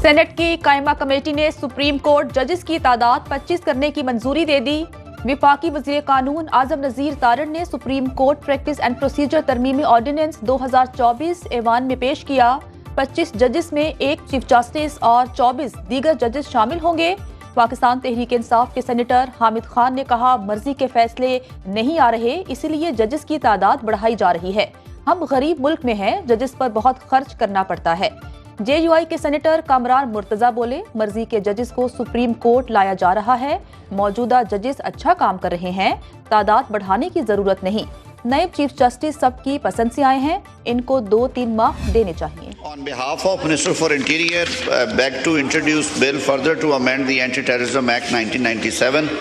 Senate की कायमा committee ने सुप्रीम कोर्ट जजेस की तादाद 25 करने की मंजूरी दे दी। विफाकी वज़ीर कानून आजम नज़ीर तारण ने supreme court practice and procedure तरमीमी ऑर्डिनेंस 2024 ऐवान में पेश किया। 25 जजेस में एक चीफ जस्टिस और 24 दीगर जजेस शामिल होंगे। पाकिस्तान तहरीक इंसाफ के सेनेटर हामिद खान ने कहा, मर्जी के फैसले नहीं आ रहे, इसीलिए जजेस की तादाद बढ़ाई जा रही है। हम गरीब मुल्क में हैं, जजेस पर बहुत खर्च करना पड़ता है। JUI के सेनेटर कामरान मुर्तजा बोले, मर्जी के जजेस को सुप्रीम कोर्ट लाया जा रहा है। मौजूदा जजेस अच्छा काम कर रहे हैं, तादाद बढ़ाने की जरूरत नहीं। नायब चीफ जस्टिस सबकी पसंद से आए हैं, इनको 2-3 माह देने चाहिए। On behalf of Minister for Interior, beg to introduce bill further to amend the Anti-Terrorism Act 1997,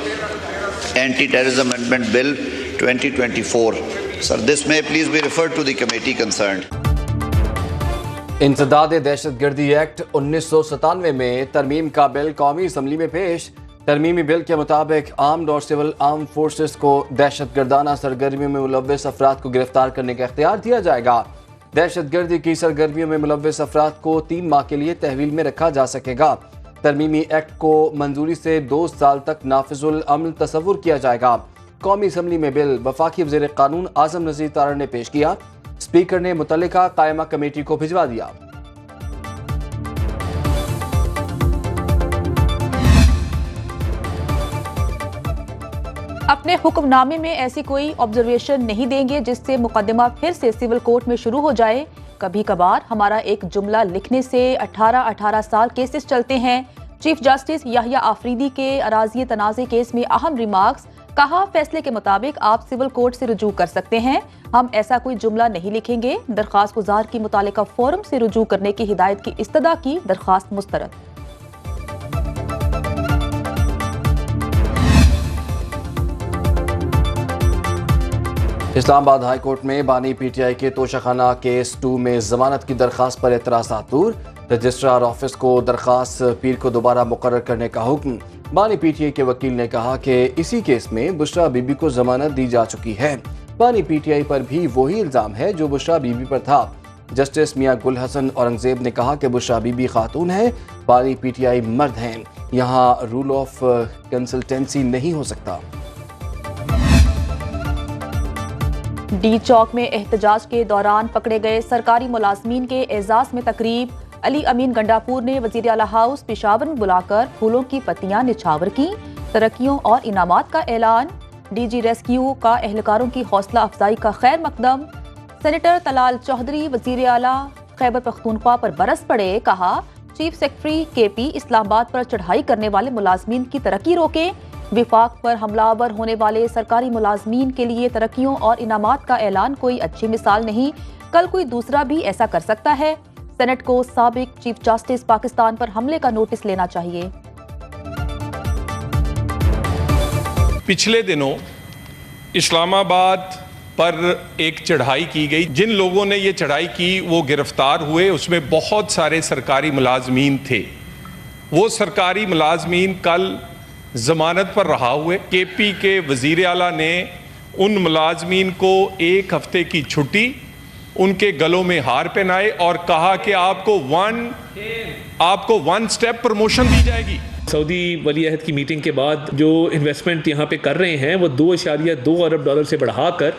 Anti-Terrorism Amendment Bill 2024. Sir, this may please be referred to the committee concerned. इंसदाद दहशतगर्दी एक्ट 1997 में तरमीम का बिल कौमी assembly में पेश। तरमीमी bill के मुताबिक armed और सिविल आर्म फोर्सेस को दहशतगर्दाना सरगर्मियों में मुलव्वस अफराद को गिरफ्तार करने का इख्तियार दिया जाएगा। दहशतगर्दी की सरगर्मियों में मुलव्वस अफराद को 3 माह के लिए तहवील में रखा जा सकेगा। तरमीमी एक्ट को मंजूरी से 2 साल तक नाफिजुल अमल तस्वुर किया जाएगा। कौमी असम्बली में बिल वफाकी वज़ीर कानून आजम नज़ीर तारण ने पेश किया। स्पीकर ने मुतल्लिका कायमा कमेटी को भिजवा दिया। अपने हुक्मनामे में ऐसी कोई ऑब्जर्वेशन नहीं देंगे जिससे मुकदमा फिर से सिविल कोर्ट में शुरू हो जाए। कभी कभार हमारा एक जुमला लिखने से 18-18 साल केसेस चलते हैं। चीफ जस्टिस याहिया आफरीदी के अराजी तनाज़े केस में अहम रिमार्क्स। कहा, फैसले के मुताबिक आप सिविल कोर्ट से रुजू कर सकते हैं, हम ऐसा कोई जुमला नहीं लिखेंगे। दरख्वास्त गुजार की मुतालिका फोरम से रुजू करने की हिदायत की इस्तदा की, दरख्वास्त मुस्तरद। इस्लामाबाद हाई कोर्ट में बानी PTI के तोशाखाना केस 2 में जमानत की दरख्वास्त पर एतराज़ात दूर। रजिस्ट्रार ऑफिस को दरख्वास्त पीर को दोबारा मुकर्रर करने का हुक्म। बानी PTI के वकील ने कहा कि इसी केस में बुशरा बीबी को जमानत दी जा चुकी है। बानी PTI पर भी वही इल्जाम है जो बुशरा बीबी पर था। जस्टिस मियां गुल हसन औरंगजेब ने कहा कि बुशरा बीबी खातून है, बानी PTI मर्द हैं। यहाँ रूल ऑफ कंसल्टेंसी नहीं हो सकता। डी चौक में एहतजाज के दौरान पकड़े गए सरकारी मुलाजमीन के एजाज में तकरीब। अली अमीन गंडापुर ने वजीर आला हाउस पेशावर में बुलाकर फूलों की पत्तियां निछावर की। तरक्कियों और इनामात का ऐलान। DG रेस्क्यू का एहलकारों की हौसला अफजाई का खैर मकदम। सेनेटर तलाल चौधरी वजीर आला खैबर पख्तूनख्वा पर बरस पड़े। कहा, चीफ सेक्रेटरी KP इस्लामाबाद पर चढ़ाई करने वाले मुलाजमीन की तरक्की रोके। विफाक पर हमलावर होने वाले सरकारी मुलाजमीन के लिए तरक्कियों और इनामात का ऐलान कोई अच्छी मिसाल नहीं, कल कोई दूसरा भी ऐसा कर सकता है। सेनेट को साबिक चीफ जस्टिस पाकिस्तान पर हमले का नोटिस लेना चाहिए। पिछले दिनों इस्लामाबाद पर एक चढ़ाई की गई। जिन लोगों ने ये चढ़ाई की वो गिरफ्तार हुए, उसमें बहुत सारे सरकारी मुलाजमीन थे। वो सरकारी मुलाजमीन कल जमानत पर रहा हुए। KP के वजीर आला ने उन मुलाजमीन को 1 हफ्ते की छुट्टी, उनके गलों में हार पहनाए और कहा कि आपको 1 स्टेप प्रमोशन दी जाएगी। सऊदी वली अहद की मीटिंग के बाद जो इन्वेस्टमेंट यहाँ पे कर रहे हैं वो $2.2 अरब से बढ़ाकर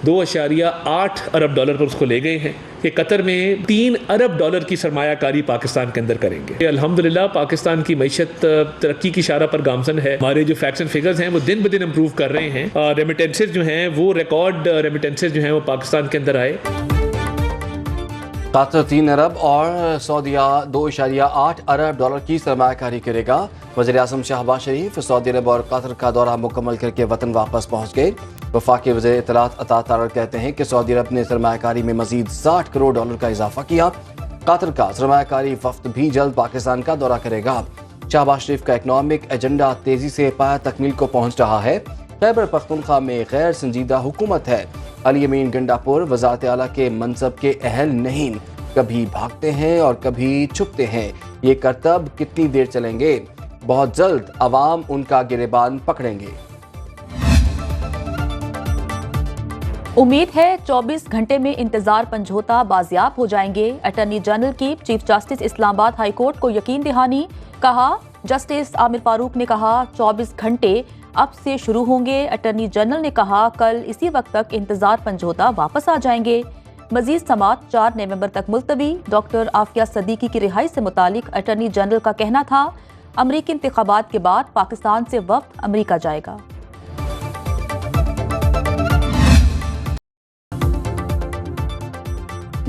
$2.8 अरब पर उसको ले गए हैं कि कतर में $3 अरब की सरमायाकारी पाकिस्तान के अंदर करेंगे। अल्हम्दुलिल्लाह पाकिस्तान की मईशत तरक्की की इशारा पर गामजन है। हमारे जो फैक्ट्स एंड फिगर्स हैं वो दिन ब दिन इम्प्रूव कर रहे हैं। रेमिटेंसेज जो हैं वो रिकॉर्ड रेमिटेंसेज जो हैं वो पाकिस्तान के अंदर आए। कतर 3 अरब और सऊदीया $2.8 अरब की सरमायाकारी करेगा। वज़ीर-ए-आज़म शहबाज शरीफ सऊदी अरब और कतर का दौरा मुकम्मल करके वतन वापस पहुँच गए। वफाकी वज़ीर इत्तलात अता तारड़ कहते हैं कि सऊदी अरब ने सरमायाकारी में मज़ीद $60 करोड़ का इजाफा किया। कतर का सरमायाकारी वफ्द भी जल्द पाकिस्तान का दौरा करेगा। शहबाज शरीफ का इकनॉमिक एजेंडा तेजी से पाया तकमील को पहुँच रहा है। खैबर पख्तूनख्वा में गैर संजीदा हुकूमत है। अली अमीन गंडापुर वज़ारत आला के मनसब के अहल नहीं, कभी भागते हैं और कभी छुपते हैं। ये करतब कितनी देर चलेंगे? बहुत जल्द अवाम उनका गिरेबान पकड़ेंगे। उम्मीद है 24 घंटे में इंतजार पंजोता बाजियाब हो जाएंगे। अटॉर्नी जनरल की chief justice Islamabad high court को यकीन दहानी। कहा, जस्टिस आमिर फारूक ने कहा 24 घंटे अब से शुरू होंगे। अटॉर्नी जनरल ने कहा कल इसी वक्त तक इंतजार पंजोता वापस आ जाएंगे। मजीद समात 4 नवंबर तक मुलतवी। डॉक्टर आफिया सदीकी की रिहाई से मुतालिक अटॉर्नी जनरल का कहना था अमरीकी इंतखाबात के बाद पाकिस्तान से वफ्द अमरीका जाएगा।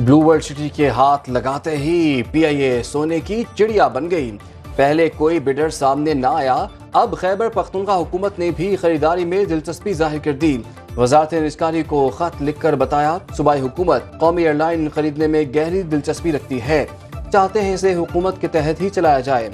ब्लू वर्ल्ड सिटी के हाथ लगाते ही पीआईए सोने की चिड़िया बन गई। पहले कोई बिडर सामने ना आया, अब खैबर पख्तूनख्वा हुकूमत ने भी खरीदारी में दिलचस्पी जाहिर कर दी। वजारत निस्कारी को खत लिखकर बताया सूबाई हुकूमत कौमी एयरलाइन खरीदने में गहरी दिलचस्पी रखती है, चाहते हैं इसे हुकूमत के तहत ही चलाया जाए।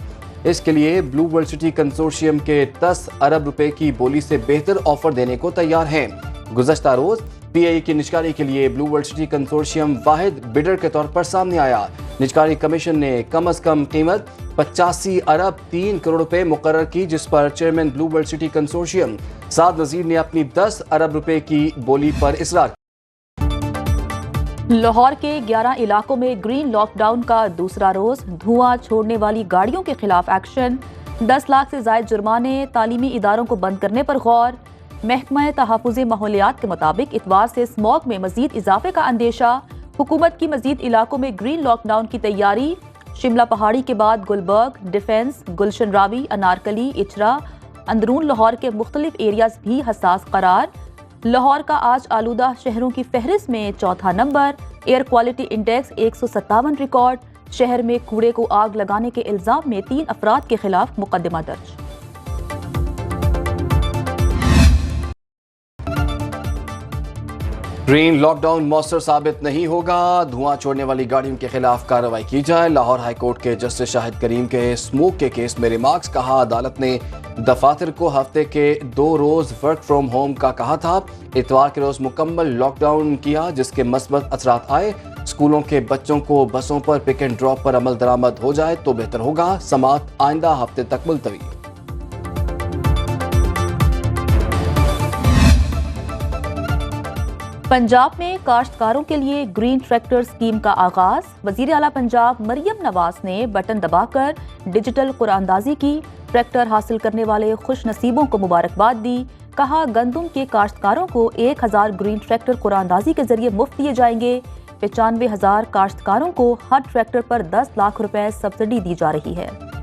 इसके लिए ब्लू वर्ल्ड सिटी कंसोर्शियम के 10 अरब रुपए की बोली से बेहतर ऑफर देने को तैयार हैं। गुज़श्ता रोज पीआईए की निजकारी के लिए ब्लू वर्ल्ड सिटी कंसोर्शियम वाहिद बिडर के तौर पर सामने आया। निजकारी कमीशन ने कम अज कम कीमत 85 अरब 3 करोड़ रुपए मुकर्रर की, जिस पर chairman blue world city consortium Saad Nazir ने अपनी 10 अरब रुपए की बोली पर इसरार। लाहौर के 11 इलाकों में ग्रीन लॉकडाउन का दूसरा रोज। धुआं छोड़ने वाली गाड़ियों के खिलाफ एक्शन। 10 लाख से ज्यादा जुर्माने। तालीमी इदारों को बंद करने पर गौर। महकमा तहफ़्फ़ुज़ माहौलियात के मुताबिक इतवार से स्मॉग में मजीद इजाफे का अंदेशा। हुकूमत की मजीद इलाकों में ग्रीन लॉकडाउन की तैयारी। शिमला पहाड़ी के बाद गुलबर्ग, डिफेंस, गुलशन रावी, अनारकली, इचरा, अंदरून लाहौर के मुख्तलिफ एरियाज भी हसास करार। लाहौर का आज आलूदा शहरों की फहरिस्त में चौथा number. Air quality index 157 record. शहर में कूड़े को आग लगाने के इल्जाम में 3 अफराद के खिलाफ मुकदमा दर्ज। ग्रीन लॉकडाउन मौसर साबित नहीं होगा, धुआं छोड़ने वाली गाड़ियों के खिलाफ कार्रवाई की जाए। लाहौर हाई कोर्ट के जस्टिस शाहिद करीम के स्मोक के केस में रिमार्क्स। कहा, अदालत ने दफातर को हफ्ते के 2 रोज वर्क फ्रॉम होम का कहा था। इतवार के रोज मुकम्मल लॉकडाउन किया, जिसके मस्बत असरात आए। स्कूलों के बच्चों को बसों पर पिक एंड ड्रॉप पर अमल दरामद हो जाए तो बेहतर होगा। समात आइंदा हफ्ते तक मुलतवी। पंजाब में काश्तकारों के लिए ग्रीन ट्रैक्टर स्कीम का आगाज। वजीर आला पंजाब मरियम नवाज ने बटन दबाकर डिजिटल कुरानंदाजी की। ट्रैक्टर हासिल करने वाले खुश नसीबों को मुबारकबाद दी। कहा, गंदम के काश्तकारों को 1000 ग्रीन ट्रैक्टर कुरानंदाजी के जरिए मुफ्त दिए जाएंगे। 95,000 काश्तकारों को हर ट्रैक्टर पर 10 लाख रुपए सब्सिडी दी जा रही है।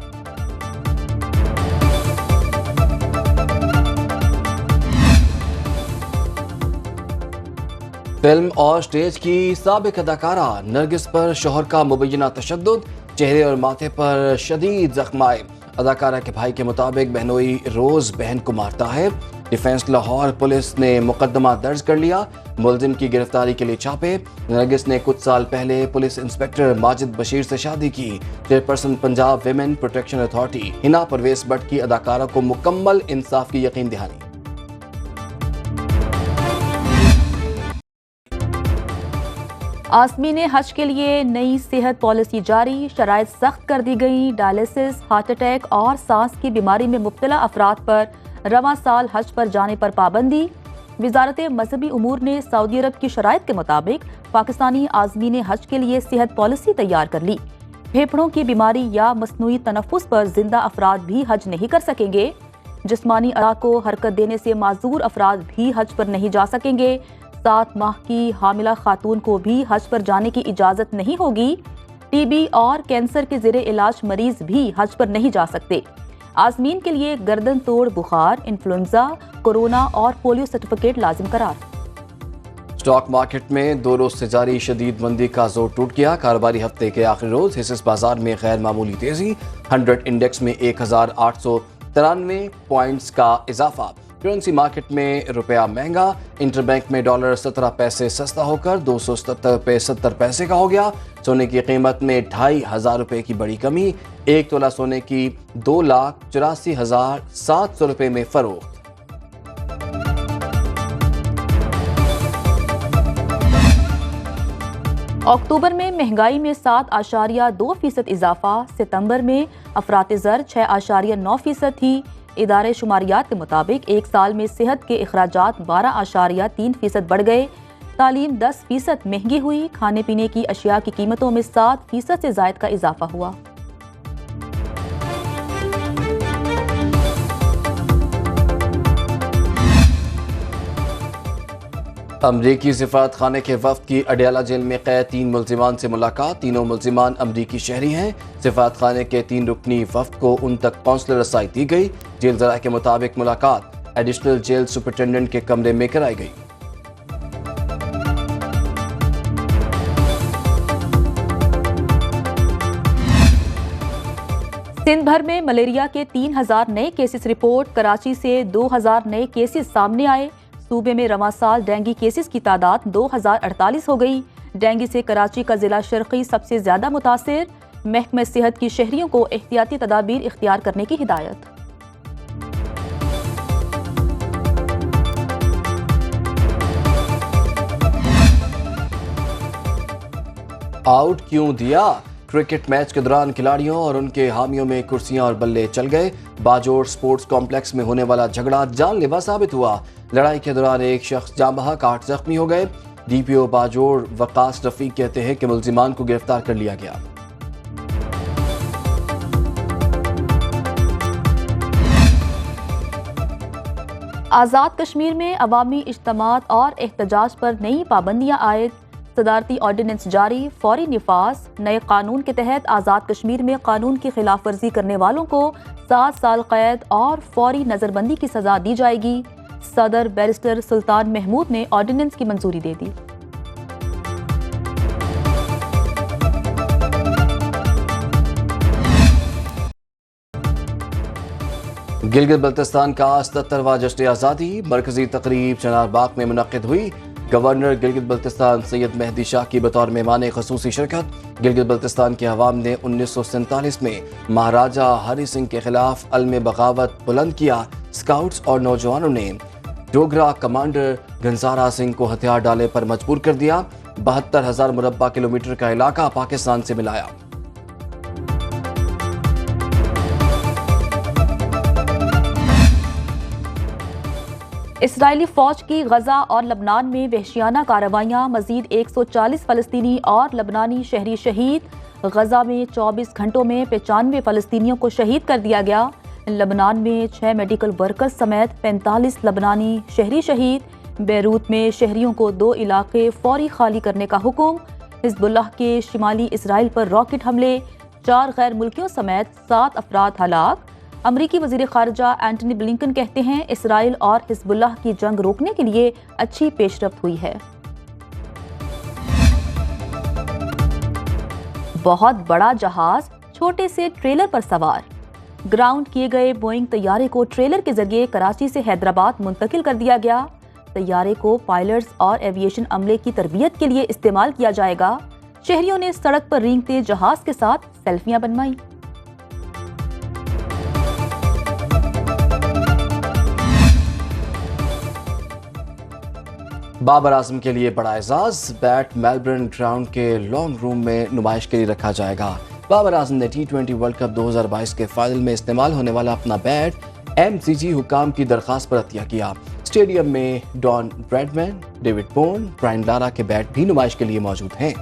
फिल्म और स्टेज की साबिक अदाकारा नरगिस पर शोहर का मुबैना तशद्दुद। चेहरे और माथे पर शदीद जख्म आए। अदाकारा के भाई के मुताबिक बहनोई रोज बहन को मारता है। डिफेंस लाहौर पुलिस ने मुकदमा दर्ज कर लिया। मुलजिम की गिरफ्तारी के लिए छापे। नरगिस ने कुछ साल पहले पुलिस इंस्पेक्टर माजिद बशीर से शादी की। Chairperson Punjab women protection authority Hina Parvez Bhatt की अदाकारा को मुकम्मल इंसाफ की यकीन दहानी। आज़मीन हज के लिए नई सेहत पॉलिसी जारी। शराइत सख्त कर दी गई। डायलिसिस, हार्ट अटैक और सांस की बीमारी में मुब्तला अफराद पर रवां साल हज पर जाने पर पाबंदी। वजारत मजहबी उमूर ने सऊदी अरब की शराइत के मुताबिक पाकिस्तानी आज़मीन हज के लिए सेहत पॉलिसी तैयार कर ली। फेफड़ों की बीमारी या मसनूई तनफ्फुस पर जिंदा अफराद भी हज नहीं कर सकेंगे। जिस्मानी अज़ा को हरकत देने से माजूर अफराद भी हज पर नहीं जा सकेंगे। 7 माह की हामिला खातून को भी हज पर जाने की इजाजत नहीं होगी। टीबी और कैंसर के ज़ेरे इलाज मरीज भी हज पर नहीं जा सकते। आज़मीन के लिए गर्दन तोड़ बुखार, इन्फ्लुएंजा, कोरोना और पोलियो सर्टिफिकेट लाजिम करार। स्टॉक मार्केट में 2 रोज से जारी शदीद मंदी का जोर टूट गया। कारोबारी हफ्ते के आखिरी रोज हिस्सेदार बाजार में गैर मामूली तेजी। 100 इंडेक्स में 1893 पॉइंट्स का इजाफा। करेंसी मार्केट में रुपया महंगा। इंटरबैंक में डॉलर 17 पैसे सस्ता होकर 277 रुपये 70 पैसे का हो गया। सोने की कीमत में 2500 रुपये की बड़ी कमी। 1 तोला सोने की 2,84,700 रुपये में फरोख्त। अक्टूबर में महंगाई में 7.2% इजाफा। सितंबर में अफरात ज़र 6.9% थी। इदारे शुमारियात के मुताबिक एक साल में सेहत के अखराजात 12.3% बढ़ गए। तालीम 10% महंगी हुई, खाने पीने की अशिया की कीमतों में 7% से ज़ायद का इजाफा हुआ। अमरीकी सिफारत खाने के वफ्द की अडियाला जेल में कैद 3 मुल्जिमान से मुलाकात। तीनों मुल्जिमान अमरीकी शहरी हैं। सिफारत खाने के 3 रुकनी वफ्द को उन तक कौंसलर रसाई दी गई। जेल जरा के मुताबिक मुलाकात एडिशनल जेल सुपरिटेंडेंट के कमरे में कराई गई। सिंध भर में मलेरिया के 3000 नए केसेस रिपोर्ट। कराची से 2000 नए केसेस सामने आए। सूबे में रवां साल डेंगू केसेस की तादाद 2048 हो गई। डेंगू से कराची का जिला शर्की सबसे ज्यादा मुतासिर। महकमे सेहत की शहरियों को एहतियाती तदाबीर इख्तियार करने की हिदायत। आउट क्यों दिया? क्रिकेट मैच के दौरान खिलाड़ियों और उनके हामियों में कुर्सियां और बल्ले चल गए। बाजोड़ स्पोर्ट्स कॉम्प्लेक्स में होने वाला झगड़ा जानलेवा साबित हुआ। लड़ाई के दौरान एक शख्स जाँ बहक 8 जख्मी हो गए। डीपीओ बाजोड़ वकास रफीक कहते हैं कि मुल्जिमान को गिरफ्तार कर लिया गया। आज़ाद कश्मीर में अवामी इज्तिमात और एहतजाज पर नई पाबंदियां आयद। सदारती ऑर्डिनेंस जारी, फौरी निफाज। नए कानून के तहत आज़ाद कश्मीर में कानून की खिलाफ वर्जी करने वालों को 7 साल कैद और फौरी नजरबंदी की सजा दी जाएगी। सदर बैरिस्टर सुल्तान महमूद ने ऑर्डिनेंस की मंजूरी दे दी। गिलगित बल्तिस्तान का 77वां जश्न आज़ादी मरकजी तकरीब चनार बाग में मुनक्किद हुई। गवर्नर गिलगित बल्तिस्तान सैयद मेहदी शाह की बतौर मेहमान खसूसी शिरकत। गिलगित बल्तिस्तान के अवाम ने 1947 में महाराजा हरि सिंह के खिलाफ अलम बगावत बुलंद किया। स्काउट्स और नौजवानों ने डोगरा कमांडर गंजारा सिंह को हथियार डालने पर मजबूर कर दिया। 72,000 मुरब्बा किलोमीटर का इलाका पाकिस्तान से मिलाया। इसराइली फौज की गजा और लबनान में वहशियाना कार्रवाइयाँ। मजीद 140 फलस्तीनी और लबनानी शहरी शहीद। गजा में 24 घंटों में 95 फलस्तीनियों को शहीद कर दिया गया। लबनान में 6 मेडिकल वर्कर्स समेत 45 लबनानी शहरी शहीद। बैरूत में शहरियों को 2 इलाके फौरी खाली करने का हुक्म। हिजबुल्लाह के शिमाली इसराइल पर रॉकेट हमले। 4 गैर मुल्कियों समेत 7 अफराद हलाक। अमरीकी वजीर खारजा एंटनी ब्लिंकन कहते हैं इसराइल और हिजबुल्लाह की जंग रोकने के लिए अच्छी पेशरफ्त हुई है। बहुत बड़ा जहाज छोटे से ट्रेलर पर सवार। ग्राउंड किए गए बोइंग तैयारे को ट्रेलर के जरिए कराची से हैदराबाद मुंतकिल कर दिया गया। तैयारे को पायलट्स और एविएशन अमले की तरबियत के लिए इस्तेमाल किया जाएगा। शहरियों ने सड़क पर रेंगते जहाज के साथ सेल्फियां बनवाई। बाबर आजम के लिए बड़ा एजाज। बैट मेलबर्न ग्राउंड के लॉन्ग रूम में नुमाइश के लिए रखा जाएगा। बाबर आजम ने T20 वर्ल्ड कप 2022 के फाइनल में इस्तेमाल होने वाला अपना बैट MCG हुकाम की दरखास्त पर अतिया किया। स्टेडियम में Don Bradman, David Boon, Brian Lara के बैट भी नुमाइश के लिए मौजूद हैं।